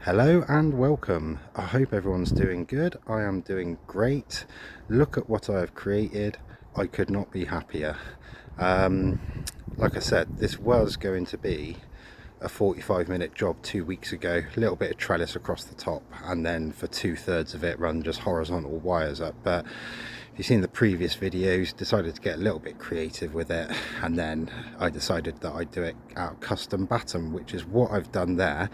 Hello and welcome. I hope everyone's doing good. I am doing great. Look at what I have created. I could not be happier. Like I said, this was going to be a 45-minute job 2 weeks ago. A little bit of trellis across the top, and then for 2/3 of it run just horizontal wires up. But if you've seen the previous videos, decided to get a little bit creative with it, and then I decided that I'd do it out of custom batten, which is what I've done there.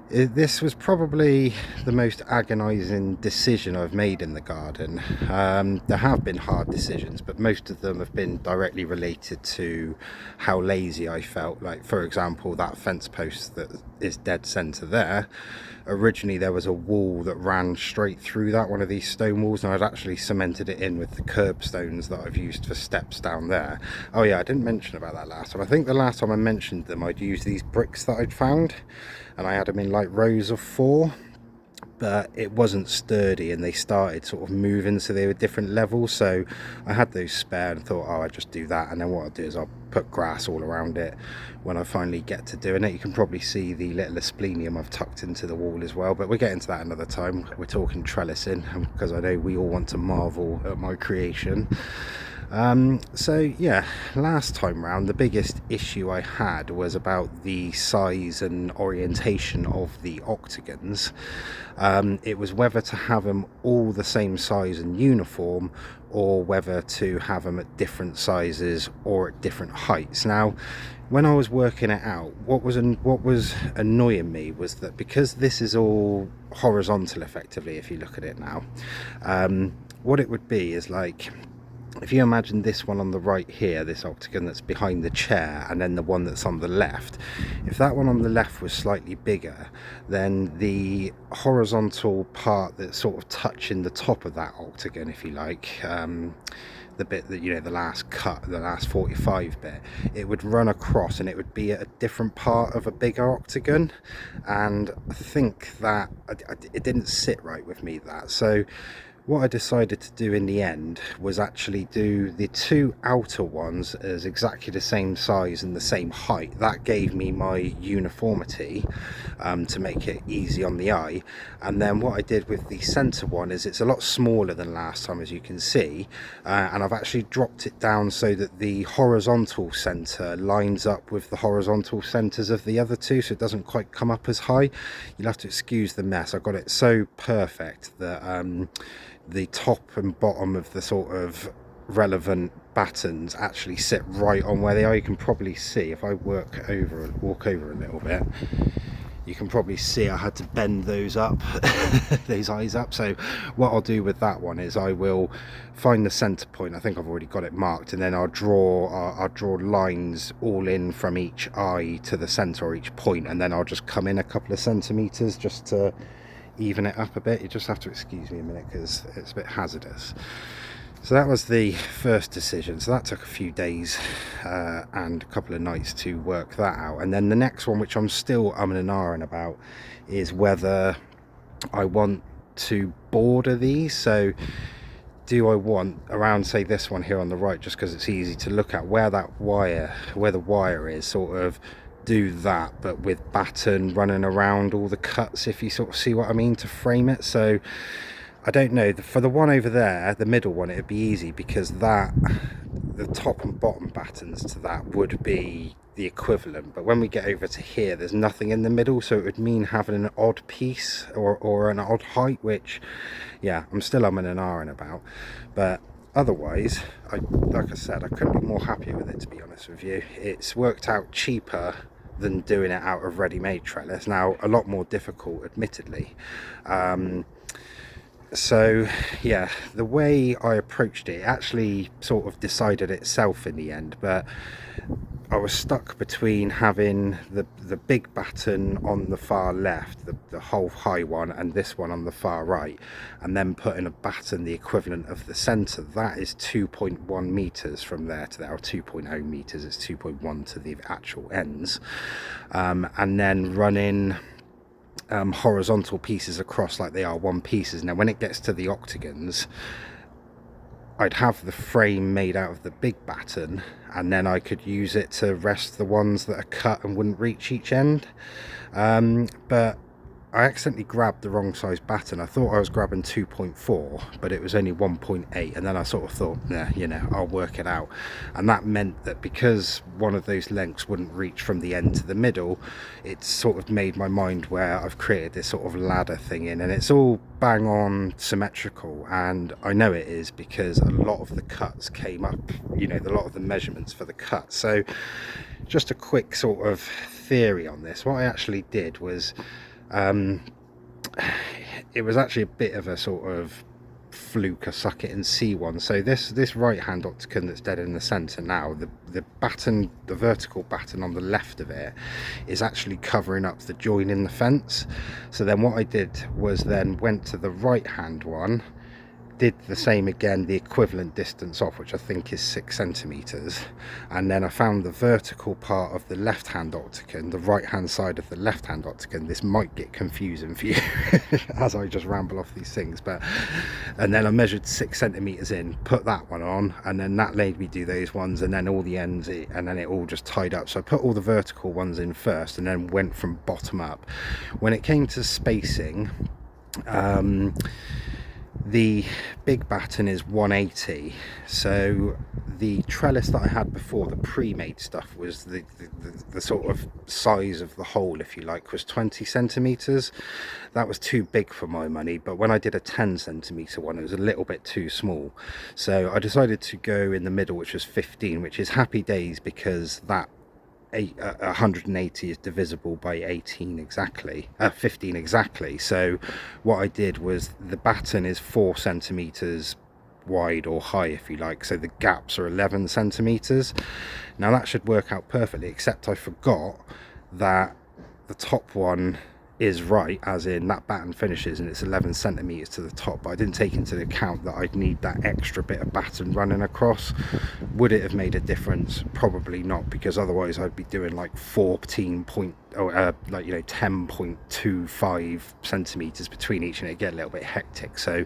This was probably the most agonizing decision I've made in the garden. There have been hard decisions, but most of them have been directly related to how lazy I felt. Like, for example, that fence post that is dead center there. Originally there was a wall that ran straight through that, one of these stone walls, and I'd actually cemented it in with the curbstones that I've used for steps down there. Oh yeah, I didn't mention about that last time. I think the last time I mentioned them, I'd used these bricks that I'd found, and I had them in like rows of 4, but it wasn't sturdy and they started sort of moving, so they were different levels. So I had those spare and thought, oh, I'll just do that, and then what I'll do is I'll put grass all around it when I finally get to doing it. You can probably see the little asplenium I've tucked into the wall as well, but we'll get into that another time. We're talking trellising because I know we all want to marvel at my creation. So yeah, last time round the biggest issue I had was about the size and orientation of the octagons. It was whether to have them all the same size and uniform, or whether to have them at different sizes or at different heights. Now, when I was working it out, what was annoying me was that because this is all horizontal effectively, if you look at it now, what it would be is like, if you imagine this one on the right here, this octagon that's behind the chair, and then the one that's on the left, if that one on the left was slightly bigger, then the horizontal part that's sort of touching the top of that octagon, if you like, the bit that, you know, the last cut, the last 45 bit, it would run across and it would be at a different part of a bigger octagon. And I think that it didn't sit right with me, that. So what I decided to do in the end was actually do the 2 outer ones as exactly the same size and the same height. That gave me my uniformity, to make it easy on the eye. And then what I did with the center one is it's a lot smaller than last time, as you can see, and I've actually dropped it down so that the horizontal center lines up with the horizontal centers of the other 2, so it doesn't quite come up as high. You'll have to excuse the mess. I got it so perfect that the top and bottom of the sort of relevant battens actually sit right on where they are. You can probably see, if I walk over a little bit, you can probably see I had to bend those up, those eyes up. So what I'll do with that one is I will find the center point. I think I've already got it marked, and then I'll draw lines all in from each eye to the center, or each point, and then I'll just come in a couple of centimeters just to even it up a bit. You just have to excuse me a minute because it's a bit hazardous. So that was the first decision. So that took a few days and a couple of nights to work that out. And then the next one, which I'm still umming and ahhing about, is whether I want to border these. So do I want around, say, this one here on the right, just because it's easy to look at, where the wire is, sort of do that, but with batten running around all the cuts, if you sort of see what I mean, to frame it. So I don't know, for the one over there, the middle one, it'd be easy because that, the top and bottom battens to that would be the equivalent, but when we get over to here, there's nothing in the middle, so it would mean having an odd piece or an odd height, which, yeah, I'm still umming and ahhing about. But otherwise, like I said, I couldn't be more happy with it, to be honest with you. It's worked out cheaper than doing it out of ready-made trellis. Now, a lot more difficult, admittedly. So yeah, the way I approached it actually sort of decided itself in the end, but I was stuck between having the big batten on the far left, the whole high one, and this one on the far right, and then putting a batten the equivalent of the center. That is 2.1 meters from there to there, or 2.0 meters. It's 2.1 to the actual ends, and then running horizontal pieces across like they are one pieces. Now when it gets to the octagons, I'd have the frame made out of the big batten, and then I could use it to rest the ones that are cut and wouldn't reach each end. But I accidentally grabbed the wrong size batten. I thought I was grabbing 2.4, but it was only 1.8, and then I sort of thought, nah, you know, I'll work it out. And that meant that because one of those lengths wouldn't reach from the end to the middle, it sort of made my mind where I've created this sort of ladder thing in, and it's all bang on symmetrical, and I know it is because a lot of the cuts came up, you know, a lot of the measurements for the cuts. So just a quick sort of theory on this. What I actually did was, it was actually a bit of a sort of fluke, a suck it and see one. So this right hand octagon that's dead in the center now, the batten, the vertical batten on the left of it is actually covering up the join in the fence. So then what I did was then went to the right hand one, did the same again, the equivalent distance off, which I think is 6 centimeters, and then I found the vertical part of the left hand octagon, the right hand side of the left hand octagon. This might get confusing for you as I just ramble off these things, but and then I measured 6 centimeters in, put that one on, and then that made me do those ones, and then all the ends, and then it all just tied up. So I put all the vertical ones in first and then went from bottom up. When it came to spacing, the big batten is 180, so the trellis that I had before, the pre-made stuff, was the sort of size of the hole, if you like, was 20 centimeters. That was too big for my money, but when I did a 10 centimeter one, it was a little bit too small. So I decided to go in the middle, which was 15, which is happy days, because that 180 is divisible by 18 exactly, 15 exactly. So what I did was, the batten is 4 centimeters wide or high, if you like, so the gaps are 11 centimeters. Now that should work out perfectly, except I forgot that the top one is right, as in that batten finishes and it's 11 centimeters to the top, but I didn't take into account that I'd need that extra bit of batten running across. Would it have made a difference? Probably not, because otherwise I'd be doing like 14 point, like, you know, 10.25 centimeters between each, and it'd get a little bit hectic. So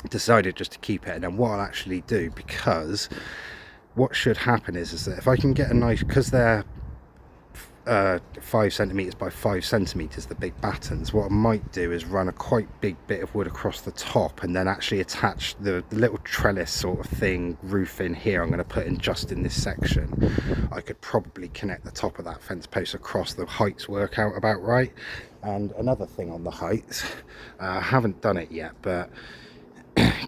decided just to keep it. And then what I'll actually do, because what should happen is that if I can get a nice, because they're 5 centimeters by 5 centimeters, the big battens, what I might do is run a quite big bit of wood across the top, and then actually attach the little trellis sort of thing roof in here. I'm going to put in just in this section. I could probably connect the top of that fence post across. The heights work out about right. And another thing on the heights, I haven't done it yet, but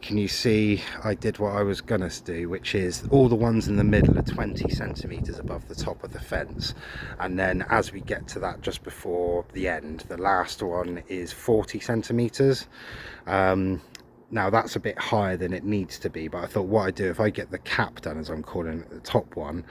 can you see I did what I was gonna do, which is all the ones in the middle are 20 centimeters above the top of the fence, and then as we get to that just before the end, the last one is 40 centimeters. Now that's a bit higher than it needs to be, but I thought what I do, if I get the cap done, as I'm calling it, the top one,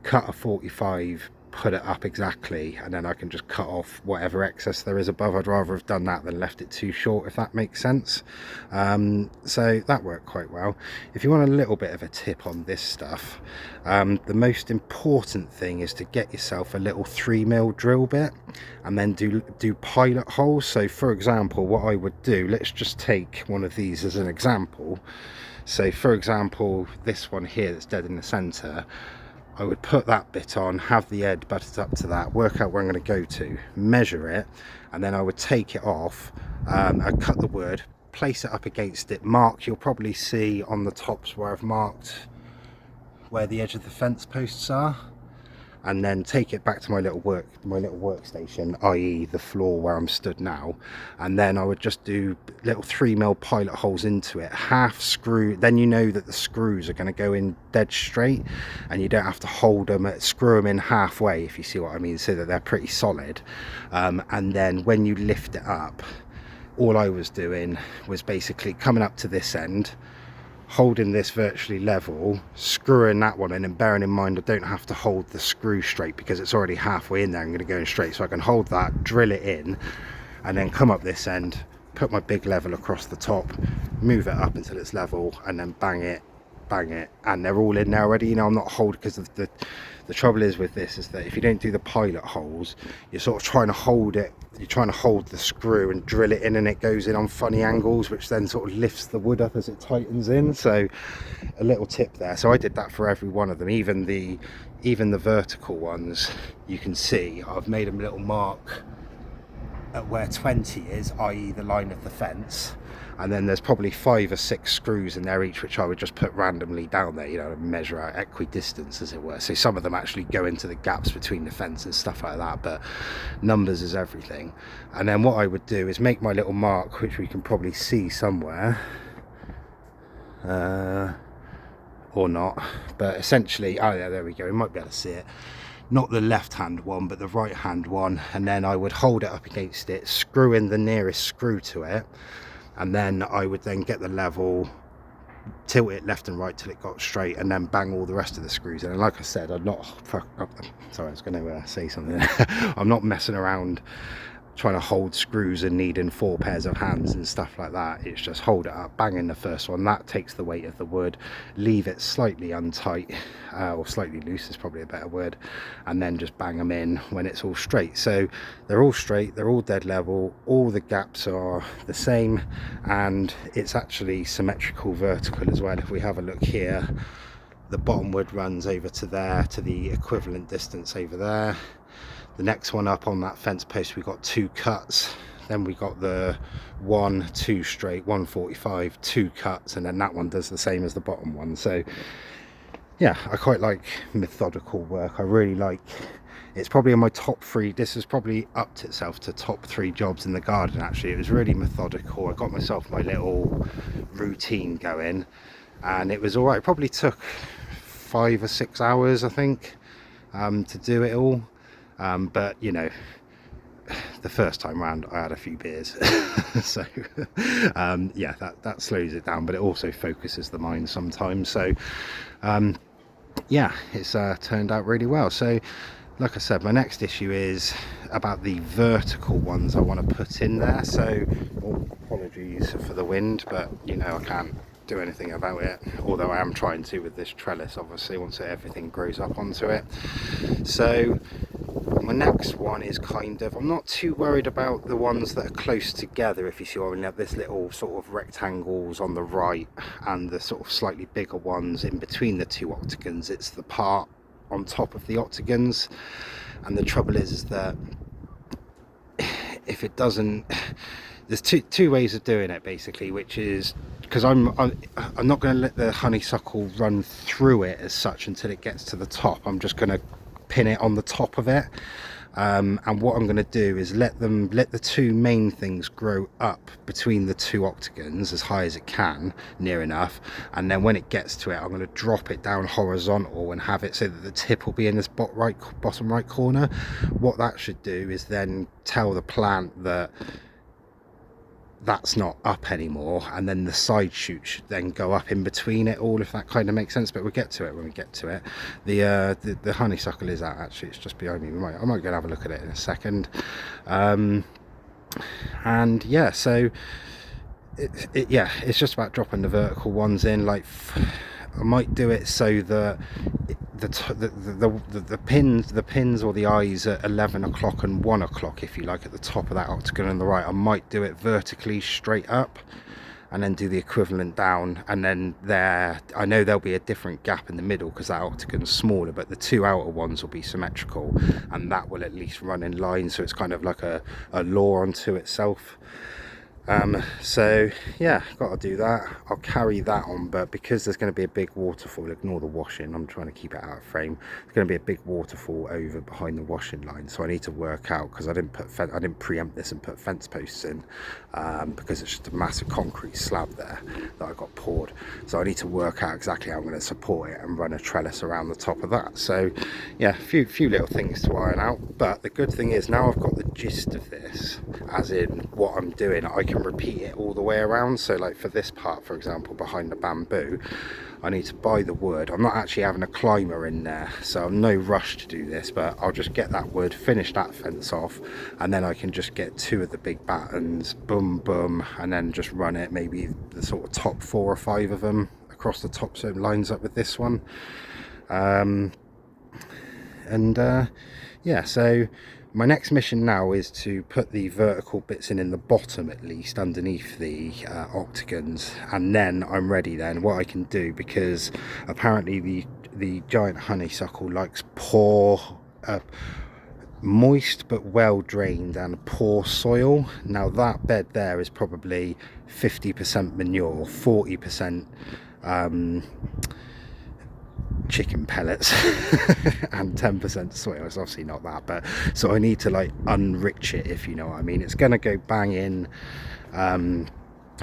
cut a 45, put it up exactly, and then I can just cut off whatever excess there is above. I'd rather have done that than left it too short, if that makes sense. So that worked quite well. If you want a little bit of a tip on this stuff, the most important thing is to get yourself a little 3mm drill bit, and then do pilot holes. So for example, what I would do, let's just take one of these as an example. So for example, this one here that's dead in the center, I would put that bit on, have the edge butted up to that, work out where I'm going to go to, measure it, and then I would take it off. I'd cut the wood, place it up against it, mark. You'll probably see on the tops where I've marked where the edge of the fence posts are, and then take it back to my little workstation, i.e. the floor where I'm stood now, and then I would just do little 3mm pilot holes into it, half screw. Then you know that the screws are going to go in dead straight, and you don't have to hold them, screw them in halfway, if you see what I mean, so that they're pretty solid. And then when you lift it up, all I was doing was basically coming up to this end, holding this virtually level, screwing that one in, and bearing in mind I don't have to hold the screw straight because it's already halfway in there. I'm going to go in straight, so I can hold that, drill it in, and then come up this end, put my big level across the top, move it up until it's level, and then bang it, and they're all in there already. You know, I'm not holding, because the trouble is with this is that if you don't do the pilot holes, you're sort of trying to hold it, you're trying to hold the screw and drill it in, and it goes in on funny angles, which then sort of lifts the wood up as it tightens in. So a little tip there. So I did that for every one of them, even the vertical ones. You can see I've made them a little mark at where 20 is, i.e. the line of the fence, and then there's probably 5 or 6 screws in there each, which I would just put randomly down there, you know, measure out equidistance, as it were. So some of them actually go into the gaps between the fence and stuff like that, but numbers is everything. And then what I would do is make my little mark, which we can probably see somewhere, or not, but essentially, oh yeah, there we go, we might be able to see it. Not the left hand one, but the right hand one, and then I would hold it up against it, screw in the nearest screw to it, and then I would then get the level, tilt it left and right till it got straight, and then bang all the rest of the screws in. And like I said, I'm not, sorry, I was going to say something. I'm not messing around trying to hold screws and needing 4 pairs of hands and stuff like that. It's just hold it up, bang in the first one, that takes the weight of the wood, leave it slightly untight, or slightly loose is probably a better word, and then just bang them in when it's all straight. So they're all straight, they're all dead level, all the gaps are the same, and it's actually symmetrical vertical as well. If we have a look here, the bottom wood runs over to there, to the equivalent distance over there. The next one up on that fence post, we got 2 cuts, then we got the 1, 2 straight, 145, 2 cuts, and then that one does the same as the bottom one. So yeah, I quite like methodical work. I really like, it's probably in my top 3, this has probably upped itself to top 3 jobs in the garden actually. It was really methodical. I got myself my little routine going, and it was all right. It probably took 5 or 6 hours, I think, to do it all. But you know, the first time round I had a few beers so yeah, that slows it down, but it also focuses the mind sometimes. So yeah, it's turned out really well. So like I said, my next issue is about the vertical ones I want to put in there. So apologies for the wind, but you know, I can't do anything about it, although I am trying to with this trellis, obviously, once everything grows up onto it. So my next one is kind of, I'm not too worried about the ones that are close together, if you see what I mean. Have this little sort of rectangles on the right and the sort of slightly bigger ones in between the 2 octagons. It's the part on top of the octagons, and the trouble is that if it doesn't, there's two ways of doing it basically, which is, because I'm not going to let the honeysuckle run through it as such until it gets to the top. I'm just going to pin it on the top of it, and what I'm going to do is let the 2 main things grow up between the 2 octagons as high as it can, near enough, and then when it gets to it, I'm going to drop it down horizontal and have it so that the tip will be in this bottom right corner. What that should do is then tell the plant that that's not up anymore, and then the side shoot should then go up in between it all, if that kind of makes sense. But we'll get to it when we get to it. The honeysuckle is out actually, it's just behind me. I might go and have a look at it in a second. And yeah, so yeah, it's just about dropping the vertical ones in. Like, I might do it so that the pins or the eyes at 11 o'clock and 1 o'clock, if you like, at the top of that octagon on the right. I might do it vertically straight up and then do the equivalent down, and then there, I know there'll be a different gap in the middle because that octagon's smaller, but the 2 outer ones will be symmetrical, and that will at least run in line, so it's kind of like a law unto itself. So yeah, got to do that. I'll carry that on, but because there's going to be a big waterfall, ignore the washing, I'm trying to keep it out of frame. There's going to be a big waterfall over behind the washing line, so I need to work out, because I didn't preempt this and put fence posts in, because it's just a massive concrete slab there that I got poured. So I need to work out exactly how I'm going to support it and run a trellis around the top of that. So yeah, a few little things to iron out, but the good thing is now I've got the gist of this, as in what I'm doing. I can repeat it all the way around. So like for this part, for example, behind the bamboo, I need to buy the wood. I'm not actually having a climber in there, so I'm no rush to do this, but I'll just get that wood, finish that fence off, and then I can just get 2 of the big battens, boom boom, and then just run it, maybe the sort of top 4 or 5 of them across the top, so it lines up with this one. Yeah, so my next mission now is to put the vertical bits in the bottom, at least underneath the octagons, and then I'm ready. Then what I can do, because apparently the giant honeysuckle likes poor moist but well drained and poor soil. Now that bed there is probably 50% manure, 40% chicken pellets and 10% soil. It's obviously not that, but so I need to like unrich it, if you know what I mean. It's gonna go bang in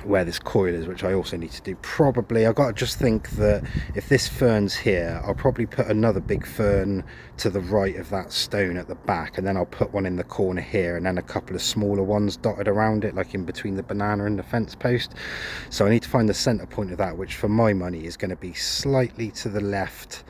where this coil is, which I also need to do. Probably I've got to just think that if this fern's here, I'll probably put another big fern to the right of that stone at the back, and then I'll put one in the corner here, and then a couple of smaller ones dotted around it, like in between the banana and the fence post. So I need to find the center point of that, which for my money is going to be slightly to the left,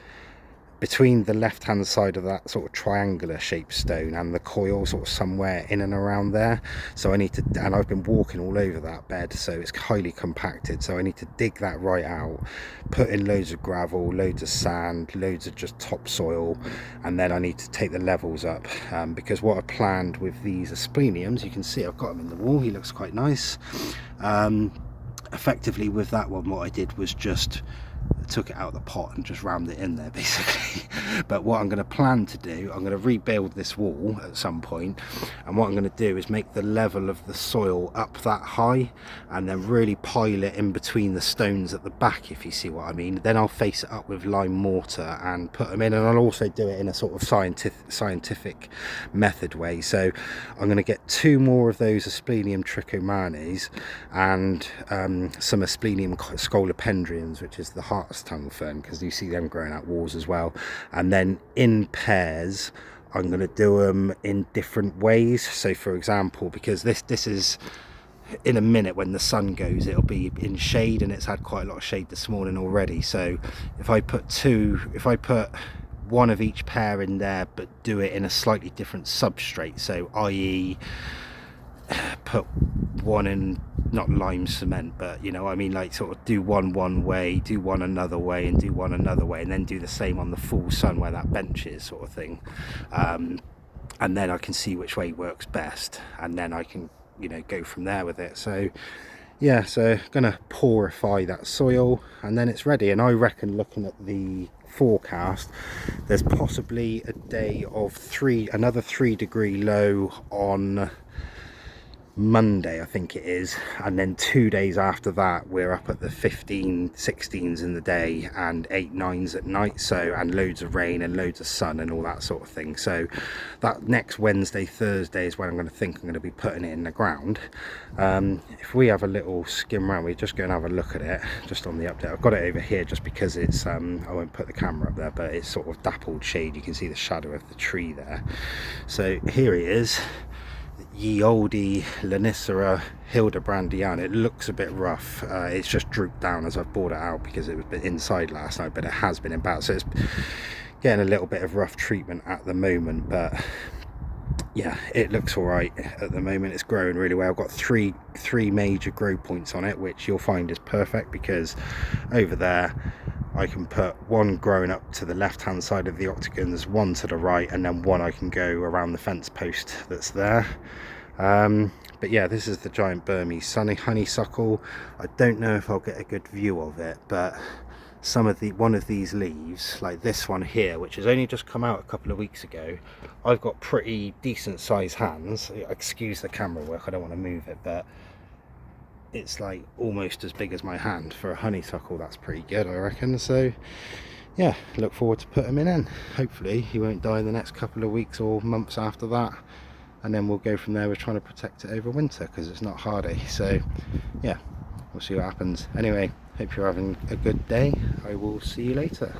between the left hand side of that sort of triangular shaped stone and the coil, sort of somewhere in and around there. So I need to, and I've been walking all over that bed, so it's highly compacted, so I need to dig that right out, put in loads of gravel, loads of sand, loads of just topsoil, and then I need to take the levels up, because what I planned with these aspleniums, you can see I've got them in the wall, he looks quite nice. Effectively with that one, what I did was just took it out of the pot and just rammed it in there basically. But what I'm going to plan to do, I'm going to rebuild this wall at some point, and what I'm going to do is make the level of the soil up that high and then really pile it in between the stones at the back, if you see what I mean. Then I'll face it up with lime mortar and put them in, and I'll also do it in a sort of scientific method way. So I'm going to get 2 more of those Asplenium trichomanes and some Asplenium scolopendrians, which is the hart's tongue fern, because you see them growing out walls as well. And then in pairs I'm going to do them in different ways. So for example, because this is, in a minute when the sun goes, it'll be in shade, and it's had quite a lot of shade this morning already. So if I put one of each pair in there, but do it in a slightly different substrate, so i.e. put one in, not lime cement, but you know I mean, like sort of do one way, do one another way, and do one another way, and then do the same on the full sun where that bench is, sort of thing. And then I can see which way works best, and then I can, you know, go from there with it. So yeah, so gonna porify that soil and then it's ready. And I reckon, looking at the forecast, there's possibly a day of another 3-degree low on Monday, I think it is, and then 2 days after that we're up at the 15, 16s in the day and 8, 9s at night. So, and loads of rain and loads of sun and all that sort of thing. So that next Wednesday, Thursday is when I'm going to be putting it in the ground. If we have a little skim around, we just go and have a look at it just on the update. I've got it over here just because it's I won't put the camera up there, but it's sort of dappled shade, you can see the shadow of the tree there. So here he is, ye oldie Lonicera Hildebrandiana. It looks a bit rough, it's just drooped down as I've brought it out because it was inside last night, but it has been in about, so it's getting a little bit of rough treatment at the moment. But yeah, it looks all right at the moment. It's growing really well. I've got three major grow points on it, which you'll find is perfect, because over there I can put one growing up to the left hand side of the octagons, one to the right, and then one I can go around the fence post that's there. But yeah, this is the giant Burmese honeysuckle. I don't know if I'll get a good view of it, but one of these leaves, like this one here, which has only just come out a couple of weeks ago, I've got pretty decent sized hands. Excuse the camera work, I don't want to move it, but it's like almost as big as my hand for a honeysuckle. That's pretty good, I reckon. So yeah, look forward to putting him in. Hopefully he won't die in the next couple of weeks or months after that, and then we'll go from there. We're trying to protect it over winter because it's not hardy. So yeah, we'll see what happens. Anyway, hope you're having a good day. I will see you later.